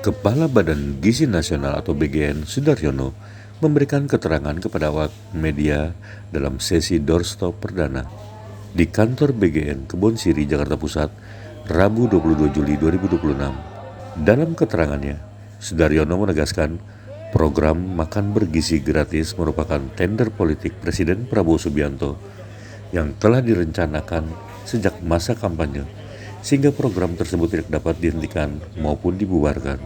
Kepala Badan Gizi Nasional atau BGN Sudaryono memberikan keterangan kepada awak media dalam sesi doorstop perdana di kantor BGN Kebon Siri, Jakarta Pusat, Rabu 22 Juli 2026. Dalam keterangannya, Sudaryono menegaskan program makan bergizi gratis merupakan tender politik Presiden Prabowo Subianto yang telah direncanakan sejak masa kampanye, sehingga program tersebut tidak dapat dihentikan maupun dibubarkan.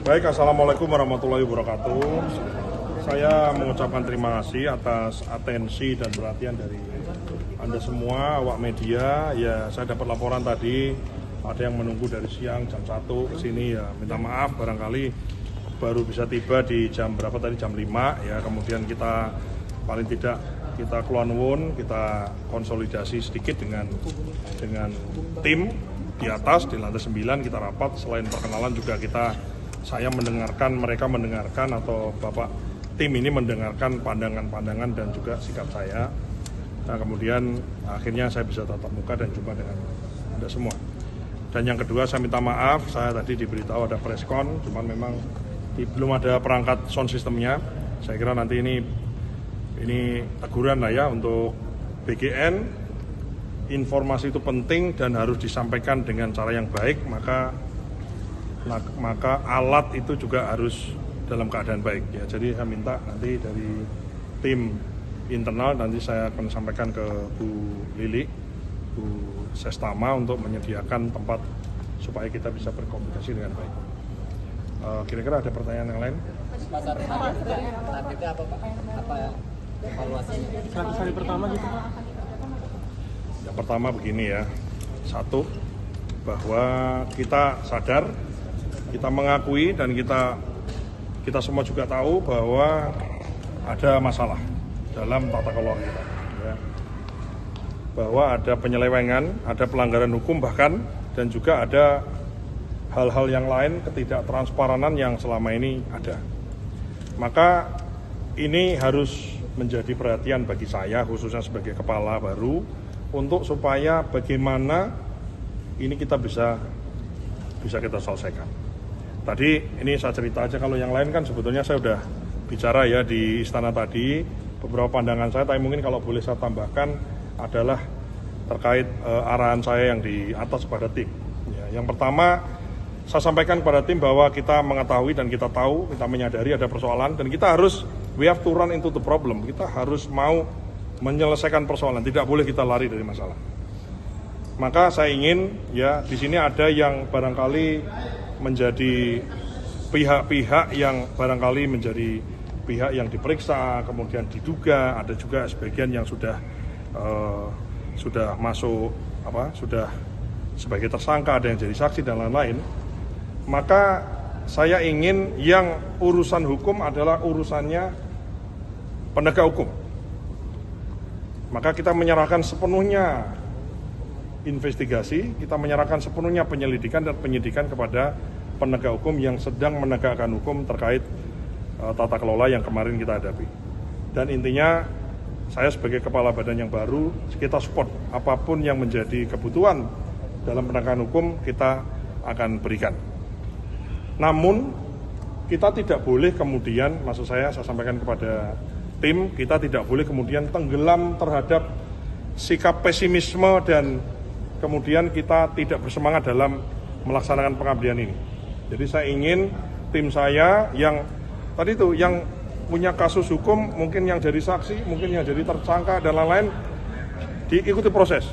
Baik, Assalamualaikum warahmatullahi wabarakatuh. Saya mengucapkan terima kasih atas atensi dan perhatian dari Anda semua, awak media. Ya, saya dapat laporan tadi ada yang menunggu dari siang jam 1 ke sini, ya minta maaf barangkali baru bisa tiba di jam berapa tadi, jam 5 ya. Kemudian kita paling tidak kita keluarwun, kita konsolidasi sedikit dengan tim di atas di lantai 9, kita rapat. Selain perkenalan juga saya mendengarkan, mereka mendengarkan, atau Bapak tim ini mendengarkan pandangan-pandangan dan juga sikap saya. Nah, kemudian akhirnya saya bisa tatap muka dan jumpa dengan Anda semua. Dan yang kedua, saya minta maaf, saya tadi diberitahu ada preskon, cuman memang belum ada perangkat sound systemnya. Saya kira nanti ini teguran lah ya untuk BGN. Informasi itu penting dan harus disampaikan dengan cara yang baik, maka alat itu juga harus dalam keadaan baik ya. Jadi saya minta nanti dari tim internal nanti saya akan sampaikan ke Bu Lili, Bu Sestama untuk menyediakan tempat supaya kita bisa berkomunikasi dengan baik. Kira-kira ada pertanyaan yang lain? Targetnya apa Pak? Apa evaluasinya? 100 hari pertama gitu Pak? Yang pertama begini ya, satu, bahwa kita sadar, kita mengakui dan kita semua juga tahu bahwa ada masalah dalam tata kelola kita, ya. Bahwa ada penyelewengan, ada pelanggaran hukum bahkan, dan juga ada hal-hal yang lain, ketidaktransparan yang selama ini ada. Maka ini harus menjadi perhatian bagi saya, khususnya sebagai kepala baru, untuk supaya bagaimana ini kita bisa kita selesaikan. Tadi ini saya cerita aja, kalau yang lain kan sebetulnya saya udah bicara ya di istana tadi, beberapa pandangan saya, tapi mungkin kalau boleh saya tambahkan adalah terkait arahan saya yang di atas pada tim. Ya, yang pertama, saya sampaikan kepada tim bahwa kita mengetahui dan kita tahu, kita menyadari ada persoalan dan kita harus, we have to run into the problem. Kita harus mau menyelesaikan persoalan, tidak boleh kita lari dari masalah. Maka saya ingin ya di sini ada yang barangkali menjadi pihak-pihak yang barangkali menjadi pihak yang diperiksa, kemudian diduga, ada juga sebagian yang sudah masuk sudah sebagai tersangka, ada yang jadi saksi dan lain-lain. Maka saya ingin yang urusan hukum adalah urusannya penegak hukum. Maka kita menyerahkan sepenuhnya investigasi, kita menyerahkan sepenuhnya penyelidikan dan penyidikan kepada penegak hukum yang sedang menegakkan hukum terkait tata kelola yang kemarin kita hadapi. Dan intinya saya sebagai kepala badan yang baru, kita support apapun yang menjadi kebutuhan dalam penegakan hukum kita akan berikan. Namun kita tidak boleh kemudian, maksud saya sampaikan kepada tim, kita tidak boleh kemudian tenggelam terhadap sikap pesimisme dan kemudian kita tidak bersemangat dalam melaksanakan pengabdian ini. Jadi saya ingin tim saya yang tadi itu, yang punya kasus hukum, mungkin yang jadi saksi, mungkin yang jadi tersangka dan lain-lain, diikuti proses.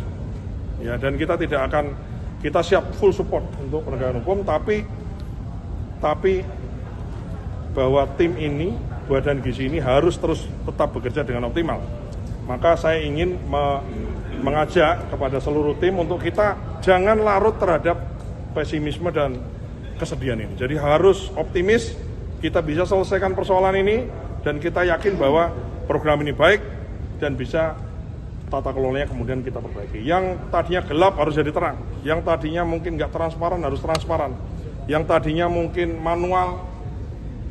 Ya, dan kita siap full support untuk penegakan hukum, tapi bahwa tim ini, badan gizi ini harus terus tetap bekerja dengan optimal. Maka saya ingin mengajak kepada seluruh tim untuk kita jangan larut terhadap pesimisme dan kesedihan ini. Jadi harus optimis, kita bisa selesaikan persoalan ini, dan kita yakin bahwa program ini baik dan bisa tata kelolanya kemudian kita perbaiki. Yang tadinya gelap harus jadi terang, yang tadinya mungkin nggak transparan harus transparan, yang tadinya mungkin manual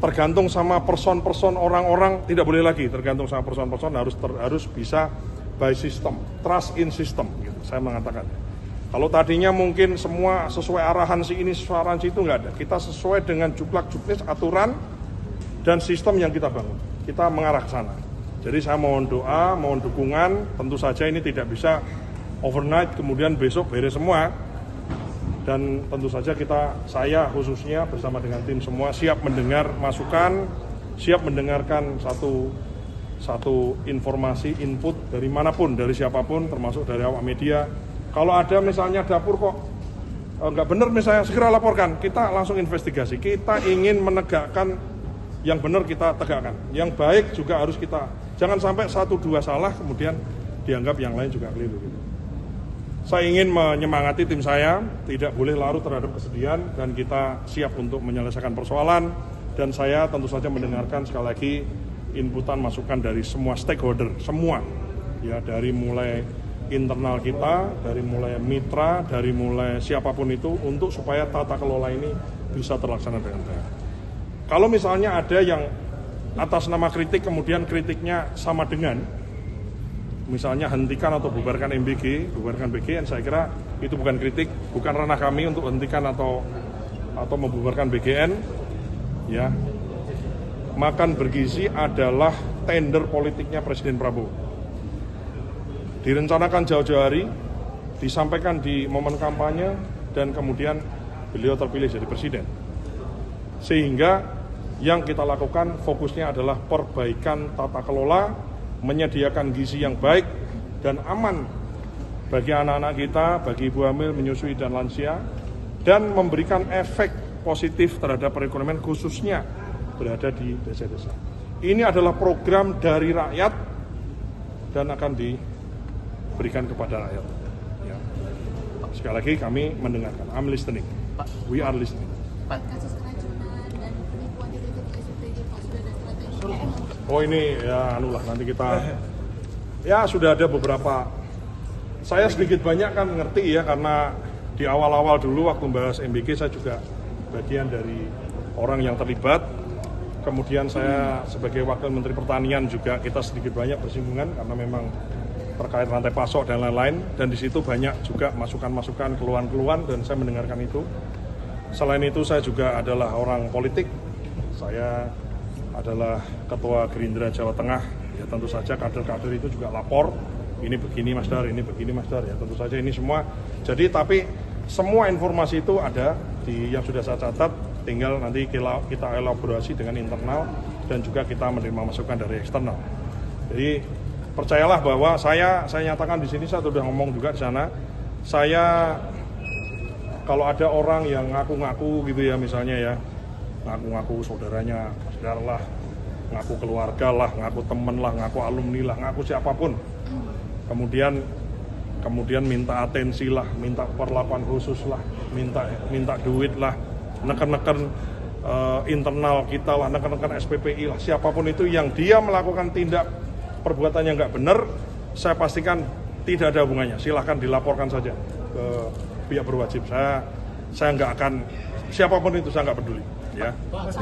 tergantung sama person-person orang-orang, tidak boleh lagi tergantung sama person-person, harus bisa by system, trust in system gitu, saya mengatakan. Kalau tadinya mungkin semua sesuai arahan si ini, sesuai arahan si itu, nggak ada. Kita sesuai dengan juklak-juknis, aturan, dan sistem yang kita bangun. Kita mengarah ke sana. Jadi saya mohon doa, mohon dukungan, tentu saja ini tidak bisa overnight, kemudian besok beres semua. Dan tentu saja saya khususnya bersama dengan tim semua siap mendengar masukan, siap mendengarkan satu informasi, input dari manapun, dari siapapun, termasuk dari awak media. Kalau ada misalnya dapur kok nggak benar misalnya, segera laporkan, kita langsung investigasi. Kita ingin menegakkan yang benar, kita tegakkan. Yang baik juga harus kita, jangan sampai 1-2 salah kemudian dianggap yang lain juga keliru gitu. Saya ingin menyemangati tim saya, tidak boleh larut terhadap kesedihan, dan kita siap untuk menyelesaikan persoalan. Dan saya tentu saja mendengarkan sekali lagi inputan masukan dari semua stakeholder, semua, ya, dari mulai internal kita, dari mulai mitra, dari mulai siapapun itu, untuk supaya tata kelola ini bisa terlaksana dengan baik. Kalau misalnya ada yang atas nama kritik kemudian kritiknya sama dengan misalnya hentikan atau bubarkan MBG, bubarkan BGN, saya kira itu bukan kritik, bukan ranah kami untuk hentikan atau membubarkan BGN. Ya, makan bergizi adalah tender politiknya Presiden Prabowo. Direncanakan jauh-jauh hari, disampaikan di momen kampanye, dan kemudian beliau terpilih jadi presiden. Sehingga yang kita lakukan fokusnya adalah perbaikan tata kelola, menyediakan gizi yang baik dan aman bagi anak-anak kita, bagi ibu hamil, menyusui, dan lansia, dan memberikan efek positif terhadap perekonomian khususnya berada di desa-desa. Ini adalah program dari rakyat dan akan diberikan kepada rakyat. Ya. Sekali lagi kami mendengarkan. I'm listening. We are listening. Pak, kasus keracunan dan penipuan di SPG Pak sudah ada strategi. Oh ini ya nanti kita ya sudah ada beberapa. Saya sedikit banyak kan ngerti ya, karena di awal-awal dulu waktu membahas MBG saya juga bagian dari orang yang terlibat. Kemudian saya sebagai Wakil Menteri Pertanian juga kita sedikit banyak bersinggungan karena memang terkait rantai pasok dan lain-lain, dan di situ banyak juga masukan-masukan, keluhan-keluhan, dan saya mendengarkan itu. Selain itu saya juga adalah orang politik, saya adalah Ketua Gerindra Jawa Tengah, ya tentu saja kader-kader itu juga lapor, ini begini Mas Dar, ini begini Mas Dar, ya tentu saja ini semua. Jadi tapi semua informasi itu ada di yang sudah saya catat, tinggal nanti kita elaborasi dengan internal dan juga kita menerima masukan dari eksternal. Jadi percayalah bahwa saya nyatakan di sini, saya sudah ngomong juga di sana. Saya kalau ada orang yang ngaku-ngaku gitu ya, misalnya ya, ngaku-ngaku saudaranya Mas Dar lah, ngaku keluarga lah, ngaku temen lah, ngaku alumni lah, ngaku siapapun. Kemudian minta atensi lah, minta perlakuan khusus lah, minta duit lah, neken-neken internal kita lah, neken-neken SPPI lah, siapapun itu yang dia melakukan tindak perbuatan yang nggak benar, saya pastikan tidak ada hubungannya. Silahkan dilaporkan saja ke pihak berwajib. Saya nggak akan, siapapun itu saya nggak peduli. Ya. Mas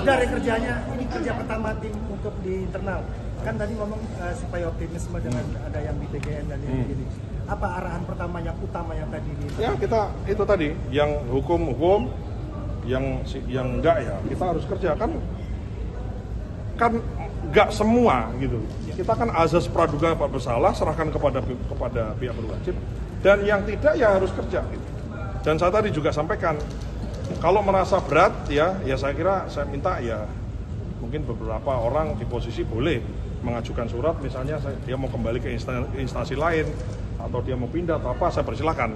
Dar, kerjanya ini kerja pertama tim untuk di internal. Kan tadi ngomong supaya optimisme dengan ada yang di BGN dan yang begini. Apa arahan pertama yang utama yang tadi di internal? Ya kita itu tadi, yang hukum, yang enggak ya kita harus kerjakan. Kan nggak semua gitu. Kita kan azas praduga bersalah serahkan kepada pihak berwajib, dan yang tidak ya harus kerja gitu. Dan saya tadi juga sampaikan, kalau merasa berat ya saya kira saya minta ya mungkin beberapa orang di posisi boleh mengajukan surat, misalnya dia mau kembali ke instansi lain atau dia mau pindah atau apa, saya persilahkan.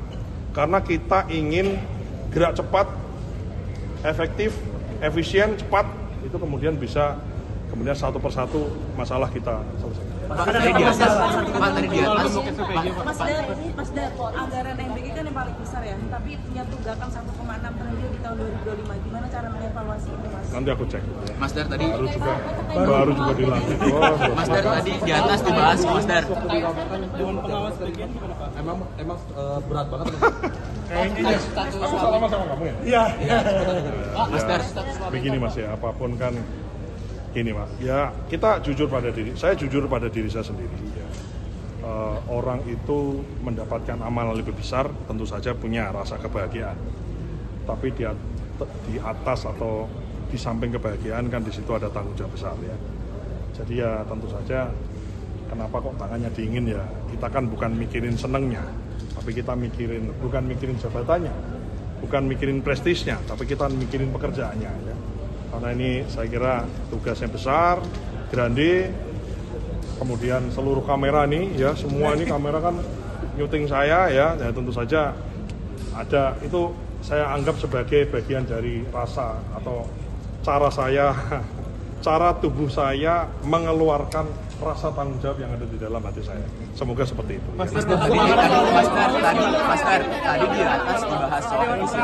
Karena kita ingin gerak cepat, efektif, efisien, cepat, itu kemudian bisa satu persatu masalah kita selesaikan. Mas Dar, ini Mas Dar, anggaran MBG kan yang paling besar ya, tapi punya tunggakan 1,6 triliun di tahun 2025. Gimana cara mengevaluasi itu, Mas? Nanti aku cek. Mas Dar tadi Baru juga dilantik. Mas Dar tadi di atas dibahas Mas Dar. Dewan pengawas bagian gimana Pak? Emang berat banget. Aku salah sama kamu ya? Iya. Mas Dar, Tapi gini Mas ya, apapun kan gini Mas, ya kita jujur pada diri, saya jujur pada diri saya sendiri ya. Orang itu mendapatkan amal lebih besar tentu saja punya rasa kebahagiaan. Tapi di atas atau di samping kebahagiaan kan di situ ada tanggung jawab besar ya. Jadi ya tentu saja kenapa kok tangannya dingin ya, kita kan bukan mikirin senengnya, tapi kita bukan mikirin jabatannya, bukan mikirin prestisnya, tapi kita mikirin pekerjaannya ya. Karena ini saya kira tugasnya besar, grande, kemudian seluruh kamera nih ya, semua ini kamera kan nyuting saya ya, tentu saja ada itu saya anggap sebagai bagian dari rasa atau cara tubuh saya mengeluarkan rasa tanggung jawab yang ada di dalam hati saya. Semoga seperti itu. Mas Dar, tadi di atas dibahas soal isi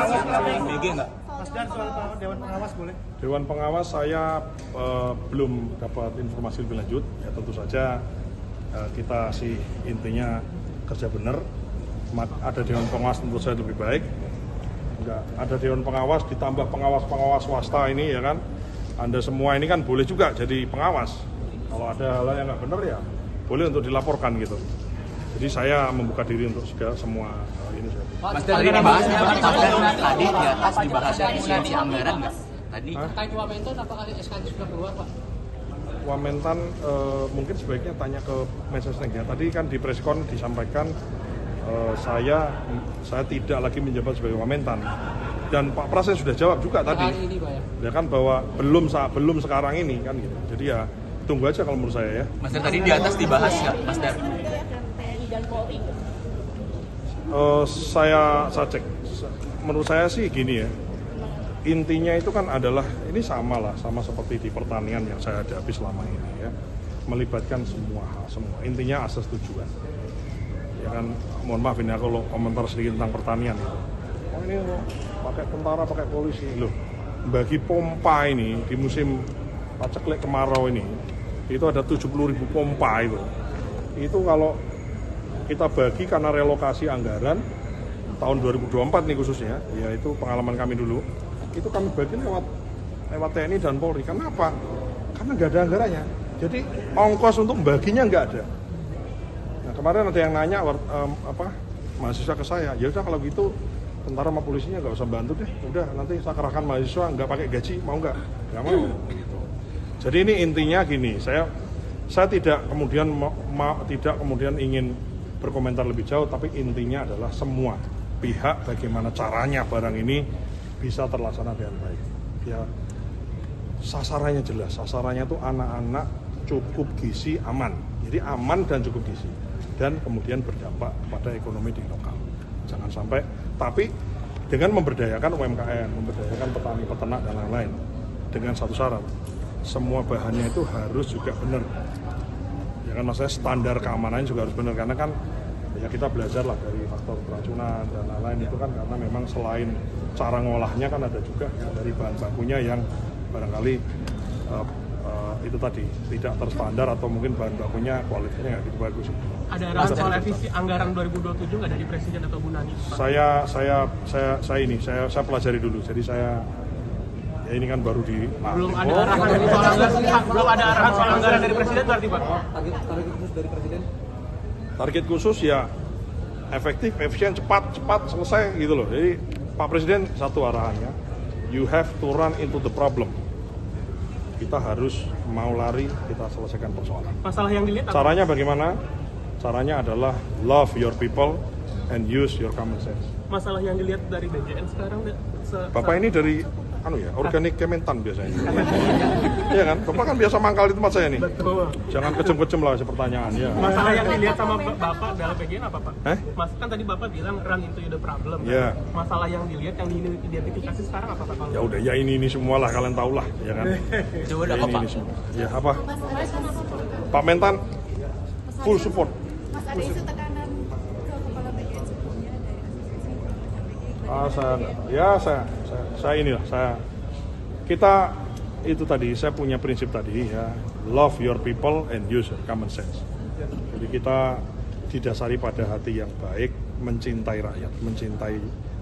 MBG nggak? Mas Dar, soal Dewan Pengawas boleh? Dewan Pengawas saya belum dapat informasi lebih lanjut. Ya tentu saja kita sih intinya kerja benar. Ada Dewan Pengawas tentu saja lebih baik. Enggak, ada Dewan Pengawas ditambah pengawas-pengawas swasta ini ya kan. Anda semua ini kan boleh juga jadi pengawas. Kalau ada hal yang nggak benar ya boleh untuk dilaporkan gitu. Jadi saya membuka diri untuk semua ini. Mas Dar, tadi dibahas tadi di atas dibahas isi anggaran nggak? Tadi Terkait Wamentan, apakah SK sudah keluar, Pak? Wamentan mungkin sebaiknya tanya ke Mensesnek ya. Tadi kan di preskon disampaikan saya tidak lagi menjabat sebagai Wamentan. Dan Pak Pras sudah jawab juga tadi. Hari ini, Pak Ya kan bahwa belum sekarang ini kan gitu. Jadi ya tunggu aja kalau menurut saya ya. Mas Dar, tadi di atas dibahas nggak, Mas Dar? Saya cek. Menurut saya sih gini ya. Intinya itu kan adalah ini sama seperti di pertanian yang saya hadapi selama ini ya. Melibatkan semua hal, semua. Intinya asas tujuan. Ya kan, mohon maaf ini aku kalau komentar sedikit tentang pertanian gitu. Oh ini loh, pakai tentara, pakai polisi loh. Bagi pompa ini di musim paceklik kemarau ini itu ada 70.000 pompa itu. Itu kalau kita bagi karena relokasi anggaran tahun 2024 nih khususnya, ya itu pengalaman kami dulu. Itu kami bagi lewat TNI dan Polri. Kenapa? Karena nggak ada anggarannya. Jadi ongkos untuk baginya nggak ada. Nah kemarin ada yang nanya mahasiswa ke saya, ya udah kalau gitu tentara sama polisinya nggak usah bantu deh, udah nanti saya kerahkan mahasiswa nggak pakai gaji, mau nggak mau gitu. Jadi ini intinya gini, saya tidak kemudian ingin berkomentar lebih jauh, tapi intinya adalah semua pihak bagaimana caranya barang ini bisa terlaksana dengan baik. Ya sasarannya jelas, sasarannya itu anak-anak cukup gizi aman, jadi aman dan cukup gizi, dan kemudian berdampak pada ekonomi di lokal. Jangan sampai, tapi dengan memberdayakan UMKM, memberdayakan petani, peternak dan lain-lain dengan satu syarat, semua bahannya itu harus juga benar. Ya kan maksudnya standar keamanannya juga harus benar, karena kan ya kita belajar lah dari faktor keracunan dan lain-lain itu kan, karena memang selain cara ngolahnya kan ada juga ya, dari bahan bakunya yang barangkali itu tadi tidak terstandar atau mungkin bahan bakunya kualitasnya nggak gitu bagus. Ada arahan soal revisi anggaran 2027 nggak dari Presiden atau Bu Nani? Saya pelajari dulu. Jadi saya ya ini kan baru di belum ada arahan dari soal anggaran, belum ada arahan soal anggaran dari Presiden berarti Pak? Target khusus dari Presiden? Target khusus ya efektif, efisien, cepat selesai gitu loh. Jadi Pak Presiden satu arahannya, you have to run into the problem. Kita harus mau lari, kita selesaikan persoalan. Masalah yang dilihat apa? Caranya bagaimana? Caranya adalah love your people and use your common sense. Masalah yang dilihat dari BJN sekarang Bapak ini dari organik Kementan biasanya. Iya kan? Bapak kan biasa mangkal di tempat saya nih. Betul. Jangan kejem-kejem lah pertanyaan ya. Masalah yang dilihat sama Bapak dalam BJN apa Pak? Mas kan tadi Bapak bilang run into the problem. Yeah. Masalah yang dilihat, yang diidentifikasi sekarang apa Pak? Ya udah ya ini semua lah, kalian tahu lah ya kan. Coba ada apa? Ini semua. Ya apa? Pak Mentan full support. Mas ada isu tekanan ke kepala BJN sebelumnya dari asosiasi? Kita itu tadi, saya punya prinsip tadi ya, love your people and use your common sense. Jadi kita didasari pada hati yang baik, mencintai rakyat, mencintai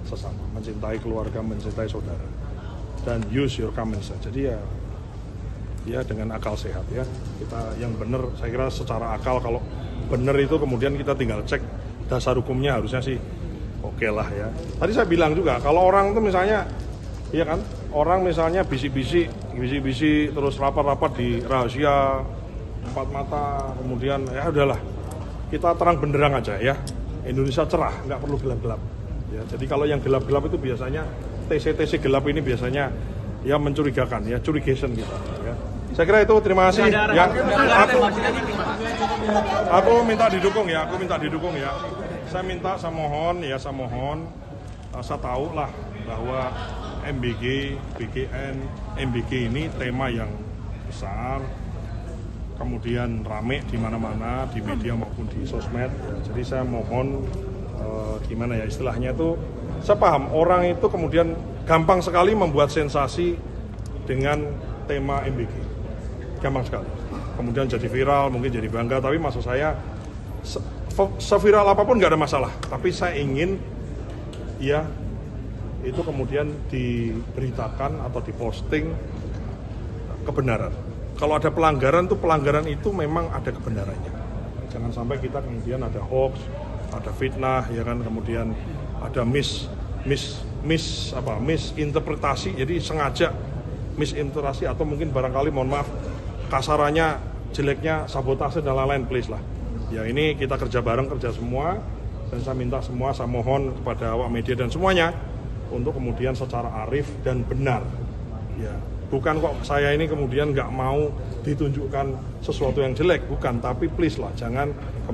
sesama, mencintai keluarga, mencintai saudara. dan use your common sense. Jadi ya dengan akal sehat ya, kita yang benar, saya kira secara akal kalau benar itu kemudian kita tinggal cek dasar hukumnya, harusnya sih oke lah ya. Tadi saya bilang juga kalau orang itu misalnya, iya kan, orang misalnya bisik-bisik terus rapat-rapat di rahasia empat mata, kemudian ya udahlah, kita terang benderang aja ya. Indonesia cerah, nggak perlu gelap-gelap. Ya, jadi kalau yang gelap-gelap itu biasanya TC gelap ini biasanya ya mencurigakan ya, curigation gitu. Ya. Saya kira itu, terima kasih. Ya, aku minta didukung ya, Saya mohon, saya tahu lah bahwa MBG, BGN, MBG ini tema yang besar, kemudian rame di mana-mana, di media maupun di sosmed. Jadi saya mohon, gimana ya istilahnya itu, saya paham orang itu kemudian gampang sekali membuat sensasi dengan tema MBG, gampang sekali. Kemudian jadi viral, mungkin jadi bangga, tapi maksud saya seviral apapun nggak ada masalah. Tapi saya ingin ya itu kemudian diberitakan atau diposting kebenaran. Kalau ada pelanggaran itu memang ada kebenarannya. Jangan sampai kita kemudian ada hoax, ada fitnah, ya kan, kemudian ada misinterpretasi, jadi sengaja misinterpretasi atau mungkin barangkali mohon maaf kasarannya, jeleknya, sabotase dan lain-lain, please lah. Ya ini kita kerja bareng, kerja semua, dan saya minta semua, saya mohon kepada awak media dan semuanya untuk kemudian secara arif dan benar. Ya, bukan kok saya ini kemudian nggak mau ditunjukkan sesuatu yang jelek, bukan, tapi please lah jangan